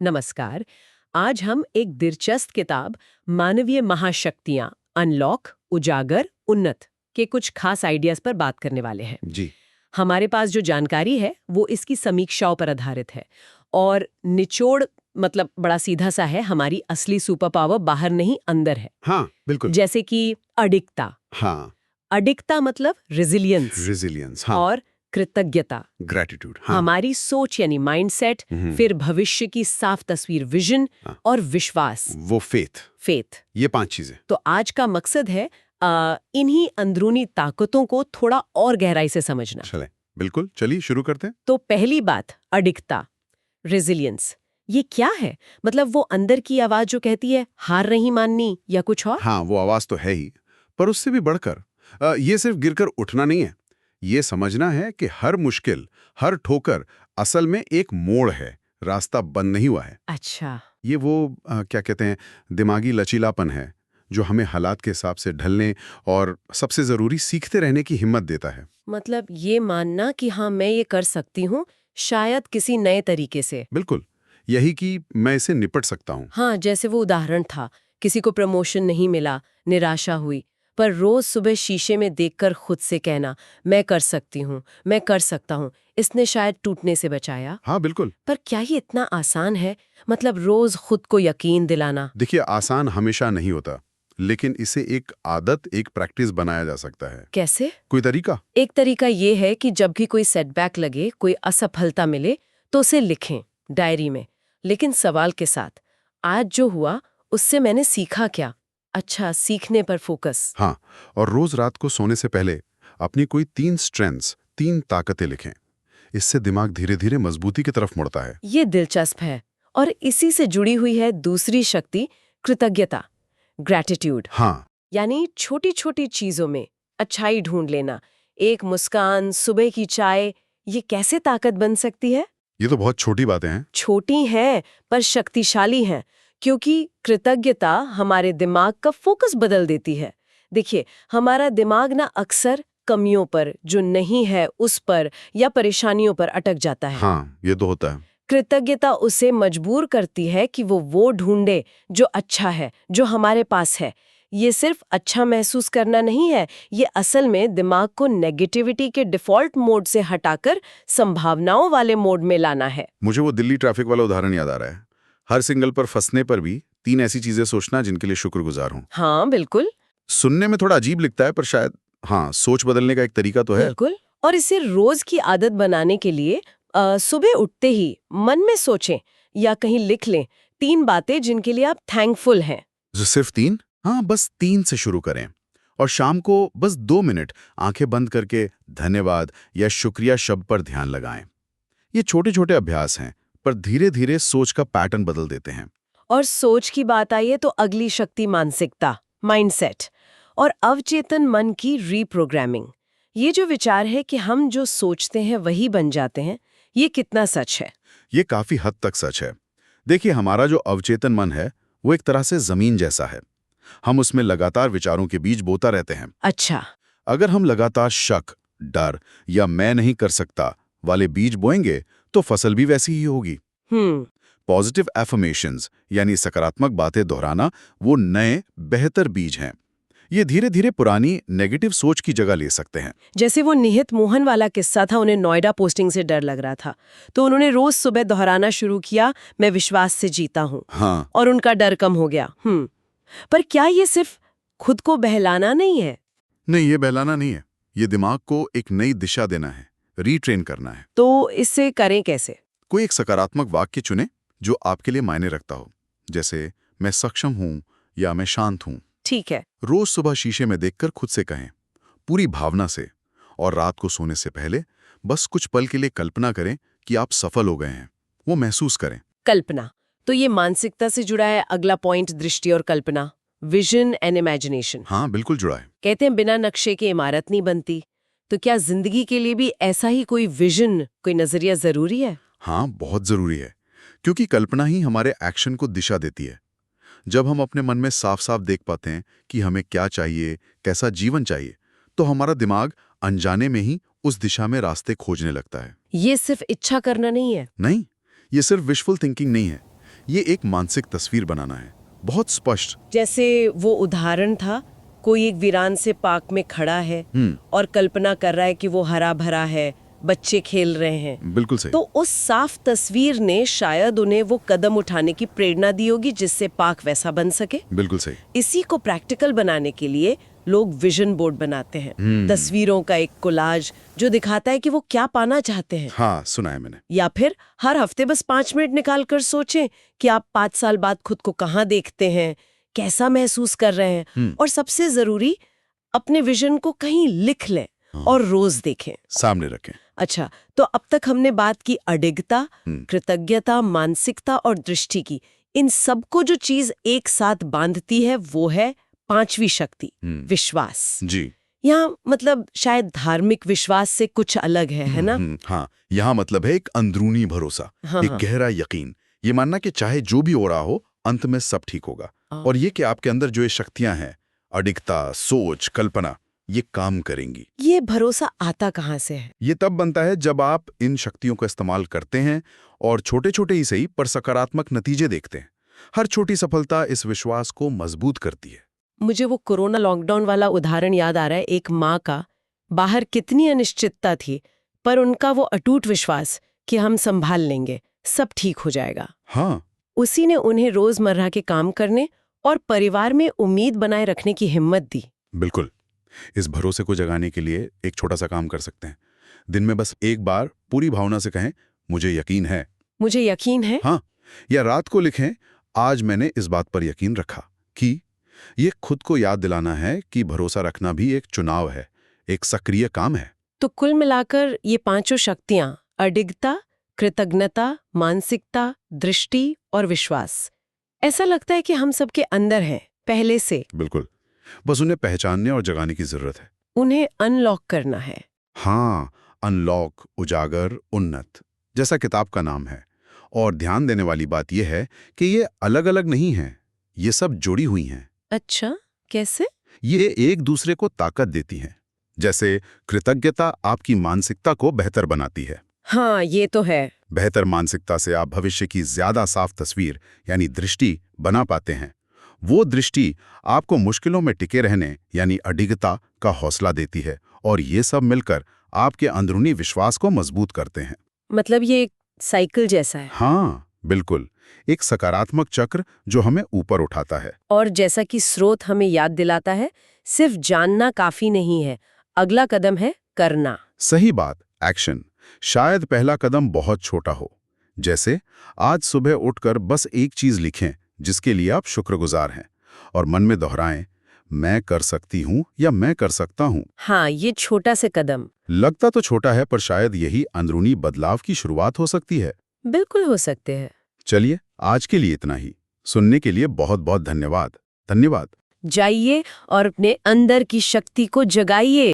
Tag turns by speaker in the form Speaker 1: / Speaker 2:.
Speaker 1: नमस्कार। आज हम एक दिलचस्प किताब मानवीय महाशक्तियां अनलॉक, उजागर, उन्नत के कुछ खास आइडियाज पर बात करने वाले हैं।
Speaker 2: जी।
Speaker 1: हमारे पास जो जानकारी है वो इसकी समीक्षाओं पर आधारित है और निचोड़ मतलब बड़ा सीधा सा है, हमारी असली सुपर पावर बाहर नहीं अंदर है।
Speaker 2: हाँ, बिल्कुल।
Speaker 1: जैसे कि अडिगता।
Speaker 2: हाँ,
Speaker 1: अडिगता मतलब रेजिलियंस
Speaker 2: रेजिलियंस। हाँ,
Speaker 1: और कृतज्ञता।
Speaker 2: ग्रेटिट्यूड। हाँ,
Speaker 1: हमारी सोच यानी माइंडसेट, फिर भविष्य की साफ तस्वीर विजन
Speaker 2: हाँ।
Speaker 1: और विश्वास
Speaker 2: वो
Speaker 1: फेथ।
Speaker 2: ये 5 चीजें।
Speaker 1: तो आज का मकसद है इन्हीं अंदरूनी ताकतों को थोड़ा और गहराई से समझना।
Speaker 2: चलें, बिल्कुल, चलिए शुरू करते हैं।
Speaker 1: तो पहली बात, अडिगता, रेजिलियंस, ये क्या है? मतलब वो अंदर की आवाज जो कहती है हार नहीं माननी या कुछ और?
Speaker 2: हाँ, वो आवाज तो है ही, पर उससे भी बढ़कर ये सिर्फ गिरकर उठना नहीं है। ये समझना है कि हर मुश्किल, हर ठोकर असल में एक मोड़ है, रास्ता बंद नहीं हुआ है।
Speaker 1: अच्छा।
Speaker 2: ये वो क्या कहते हैं, दिमागी लचीलापन है, जो हमें हालात के हिसाब से ढलने और सबसे जरूरी सीखते रहने की हिम्मत देता है।
Speaker 1: मतलब ये मानना कि हाँ मैं ये कर सकती हूँ, शायद किसी नए तरीके से।
Speaker 2: बिल्कुल, यही कि मैं इसे निपट सकता हूँ।
Speaker 1: हाँ, जैसे वो उदाहरण था, किसी को प्रमोशन नहीं मिला, निराशा हुई, पर रोज सुबह शीशे में देखकर खुद से कहना मैं कर सकती हूँ, मैं कर सकता हूँ, इसने शायद टूटने से बचाया।
Speaker 2: हाँ, बिल्कुल।
Speaker 1: पर क्या ये इतना आसान है? मतलब रोज खुद को यकीन दिलाना।
Speaker 2: देखिए, आसान हमेशा नहीं होता, लेकिन इसे एक आदत, एक प्रैक्टिस बनाया जा सकता है।
Speaker 1: कैसे?
Speaker 2: कोई तरीका?
Speaker 1: एक तरीका ये है कि जब भी कोई सेटबैक लगे, कोई असफलता मिले, तो उसे लिखें डायरी में, लेकिन सवाल के साथ, आज जो हुआ उससे मैंने सीखा क्या? अच्छा, सीखने पर फोकस।
Speaker 2: हाँ, और रोज रात को सोने से पहले अपनी कोई 3 स्ट्रेंथ्स, 3 ताकतें लिखें। इससे दिमाग धीरे धीरे मजबूती की तरफ मुड़ता है।
Speaker 1: ये दिलचस्प है। और इसी से जुड़ी हुई है दूसरी शक्ति, कृतज्ञता, ग्रैटिट्यूड।
Speaker 2: हाँ,
Speaker 1: यानी छोटी छोटी चीजों में अच्छाई ढूंढ लेना। एक मुस्कान, सुबह की चाय, ये कैसे ताकत बन सकती है?
Speaker 2: ये तो बहुत छोटी बातें हैं।
Speaker 1: छोटी हैं पर शक्तिशाली हैं, क्योंकि कृतज्ञता हमारे दिमाग का फोकस बदल देती है। देखिए, हमारा दिमाग ना अक्सर कमियों पर, जो नहीं है उस पर, या परेशानियों पर अटक जाता है।
Speaker 2: हाँ, ये तो होता है।
Speaker 1: कृतज्ञता उसे मजबूर करती है कि वो ढूंढे जो अच्छा है, जो हमारे पास है। ये सिर्फ अच्छा महसूस करना नहीं है, ये असल में दिमाग को नेगेटिविटी के डिफॉल्ट मोड से हटाकर संभावनाओं वाले मोड में लाना है।
Speaker 2: मुझे वो दिल्ली ट्रैफिक वाला उदाहरण याद आ रहा है। हर सिग्नल पर फंसने पर भी 3 ऐसी चीजें सोचना जिनके लिए शुक्रगुजार हूँ।
Speaker 1: हाँ, बिल्कुल।
Speaker 2: सुनने में थोड़ा अजीब लिखता है, पर शायद हाँ, सोच बदलने का एक तरीका तो है।
Speaker 1: बिल्कुल। और इसे रोज की आदत बनाने के लिए सुबह उठते ही मन में सोचें या कहीं लिख लें 3 बातें जिनके लिए आप थैंकफुल हैं।
Speaker 2: जो सिर्फ 3? हाँ, बस 3 से शुरू करें। और शाम को बस 2 मिनट आंखें बंद करके धन्यवाद या शुक्रिया शब्द पर ध्यान लगाएं। ये छोटे छोटे अभ्यास हैं, पर धीरे धीरे सोच का पैटर्न बदल देते हैं।
Speaker 1: और सोच की बात आई है तो अगली शक्ति मानसिकता, माइंडसेट, और अवचेतन मन की रीप्रोग्रामिंग। ये जो विचार है कि हम जो सोचते हैं वही बन जाते हैं, ये कितना सच है?
Speaker 2: ये काफी हद तक सच है। देखिए, हमारा जो अवचेतन मन है वो एक तरह से जमीन जैसा है। हम उसमें लगातार विचारों के बीज बोता रहते हैं।
Speaker 1: अच्छा।
Speaker 2: अगर हम लगातार शक, डर या मैं नहीं कर सकता वाले बीज बोएंगे तो फसल भी वैसी ही होगी।
Speaker 1: हम्म।
Speaker 2: पॉजिटिव एफर्मेशंस यानी सकारात्मक बातें दोहराना वो नए बेहतर बीज हैं। ये धीरे धीरे पुरानी नेगेटिव सोच की जगह ले सकते हैं।
Speaker 1: जैसे वो निहित मोहन वाला किस्सा था, उन्हें नोएडा पोस्टिंग से डर लग रहा था, तो उन्होंने रोज सुबह दोहराना शुरू किया, मैं विश्वास से जीता हूँ।
Speaker 2: हाँ,
Speaker 1: और उनका डर कम हो गया। पर क्या ये सिर्फ खुद को बहलाना नहीं है?
Speaker 2: नहीं, ये बहलाना नहीं है। ये दिमाग को एक नई दिशा देना है, रीट्रेन करना है।
Speaker 1: तो इससे करें कैसे?
Speaker 2: कोई एक सकारात्मक वाक्य चुने जो आपके लिए मायने रखता हो, जैसे मैं सक्षम हूँ या मैं शांत हूँ।
Speaker 1: ठीक है।
Speaker 2: रोज सुबह शीशे में देखकर खुद से कहें, पूरी भावना से। और रात को सोने से पहले बस कुछ पल के लिए कल्पना करें कि आप सफल हो गए हैं। वो महसूस करें।
Speaker 1: कल्पना, तो ये मानसिकता से जुड़ा है अगला पॉइंट, दृष्टि और कल्पना, विजन एंड इमेजिनेशन।
Speaker 2: हाँ, बिल्कुल जुड़ा है।
Speaker 1: कहते हैं बिना नक्शे के इमारत नहीं बनती, तो क्या जिंदगी के लिए भी ऐसा ही कोई विजन, कोई नजरिया जरूरी है?
Speaker 2: हाँ, बहुत जरूरी है, क्योंकि कल्पना ही हमारे एक्शन को दिशा देती है। जब हम अपने मन में साफ साफ देख पाते हैं कि हमें क्या चाहिए, कैसा जीवन चाहिए, तो हमारा दिमाग अनजाने में ही उस दिशा में रास्ते खोजने लगता है।
Speaker 1: ये सिर्फ इच्छा करना नहीं है।
Speaker 2: नहीं, ये सिर्फ विशफुल थिंकिंग नहीं है, ये एक मानसिक तस्वीर बनाना है, बहुत स्पष्ट।
Speaker 1: जैसे वो उदाहरण था, कोई एक वीरान से पार्क में खड़ा है और कल्पना कर रहा है कि वो हरा भरा है, बच्चे खेल रहे हैं।
Speaker 2: बिल्कुल सही।
Speaker 1: तो उस साफ तस्वीर ने शायद उन्हें वो कदम उठाने की प्रेरणा दी होगी जिससे पार्क वैसा बन सके।
Speaker 2: बिल्कुल सही।
Speaker 1: इसी को प्रैक्टिकल बनाने के लिए लोग विजन बोर्ड बनाते हैं, तस्वीरों का एक कोलाज जो दिखाता है कि वो क्या पाना चाहते हैं।
Speaker 2: हाँ, सुना है मैंने।
Speaker 1: या फिर हर हफ्ते बस 5 मिनट निकाल कर सोचें कि आप 5 साल बाद खुद को कहाँ देखते हैं, कैसा महसूस कर रहे हैं, और सबसे जरूरी अपने विजन को कहीं लिख लें और रोज देखें,
Speaker 2: सामने रखें।
Speaker 1: अच्छा, तो अब तक हमने बात की अडिगता, कृतज्ञता, मानसिकता और दृष्टि की। इन सबको जो चीज एक साथ बांधती है वो है पांचवी शक्ति, विश्वास।
Speaker 2: जी।
Speaker 1: यहाँ मतलब शायद धार्मिक विश्वास से कुछ अलग है ना?
Speaker 2: हाँ, यहाँ मतलब है एक अंदरूनी भरोसा, एक गहरा यकीन, ये मानना कि चाहे जो भी हो रहा हो अंत में सब ठीक होगा। और ये कि आपके अंदर जो ये शक्तियां हैं, अडिगता, सोच, कल्पना, ये काम करेंगी।
Speaker 1: ये भरोसा आता कहाँ से है?
Speaker 2: ये तब बनता है जब आप इन शक्तियों का इस्तेमाल करते हैं और छोटे छोटे ही सही पर सकारात्मक नतीजे देखते हैं। हर छोटी सफलता इस विश्वास को मजबूत करती है।
Speaker 1: मुझे वो कोरोना लॉकडाउन वाला उदाहरण याद आ रहा है, एक माँ का। बाहर कितनी अनिश्चितता थी, पर उनका वो अटूट विश्वास कि हम संभाल लेंगे, सब ठीक हो जाएगा।
Speaker 2: हाँ,
Speaker 1: उसी ने उन्हें रोजमर्रा के काम करने और परिवार में उम्मीद बनाए रखने की हिम्मत दी।
Speaker 2: बिल्कुल। इस भरोसे को जगाने के लिए एक छोटा सा काम कर सकते हैं। दिन में बस एक बार पूरी भावना से कहें, मुझे यकीन है।
Speaker 1: मुझे यकीन है।
Speaker 2: हाँ, या रात को लिखें, आज मैंने इस बात पर यकीन रखा कि। ये खुद को याद दिलाना है कि भरोसा रखना भी एक चुनाव है, एक सक्रिय काम है।
Speaker 1: तो कुल मिलाकर ये पांचों शक्तियां, अडिगता, कृतज्ञता, मानसिकता, दृष्टि और विश्वास, ऐसा लगता है कि हम सबके अंदर हैं पहले से।
Speaker 2: बिल्कुल, बस उन्हें पहचानने और जगाने की जरूरत है।
Speaker 1: उन्हें अनलॉक करना है।
Speaker 2: हाँ, अनलॉक, उजागर, उन्नत, जैसा किताब का नाम है। और ध्यान देने वाली बात यह है कि ये अलग अलग नहीं हैं, ये सब जुड़ी हुई हैं।
Speaker 1: अच्छा, कैसे?
Speaker 2: ये एक दूसरे को ताकत देती हैं। जैसे कृतज्ञता आपकी मानसिकता को बेहतर बनाती है।
Speaker 1: हाँ, ये तो है।
Speaker 2: बेहतर मानसिकता से आप भविष्य की ज्यादा साफ तस्वीर यानी दृष्टि बना पाते हैं। वो दृष्टि आपको मुश्किलों में टिके रहने यानी अडिगता का हौसला देती है, और ये सब मिलकर आपके अंदरूनी विश्वास को मजबूत करते हैं।
Speaker 1: मतलब ये एक साइकिल जैसा है।
Speaker 2: हाँ, बिल्कुल, एक सकारात्मक चक्र जो हमें ऊपर उठाता है।
Speaker 1: और जैसा कि स्रोत हमें याद दिलाता है, सिर्फ जानना काफी नहीं है, अगला कदम है करना।
Speaker 2: सही बात, एक्शन। शायद पहला कदम बहुत छोटा हो, जैसे आज सुबह उठकर बस एक चीज लिखें जिसके लिए आप शुक्रगुजार हैं, और मन में दोहराएं, मैं कर सकती हूँ या मैं कर सकता हूँ।
Speaker 1: हाँ, ये छोटा से कदम
Speaker 2: लगता तो छोटा है, पर शायद यही अंदरूनी बदलाव की शुरुआत हो सकती है।
Speaker 1: बिल्कुल हो सकते हैं।
Speaker 2: चलिए, आज के लिए इतना ही। सुनने के लिए बहुत बहुत धन्यवाद। धन्यवाद।
Speaker 1: जाइए और अपने अंदर की शक्ति को जगाइए।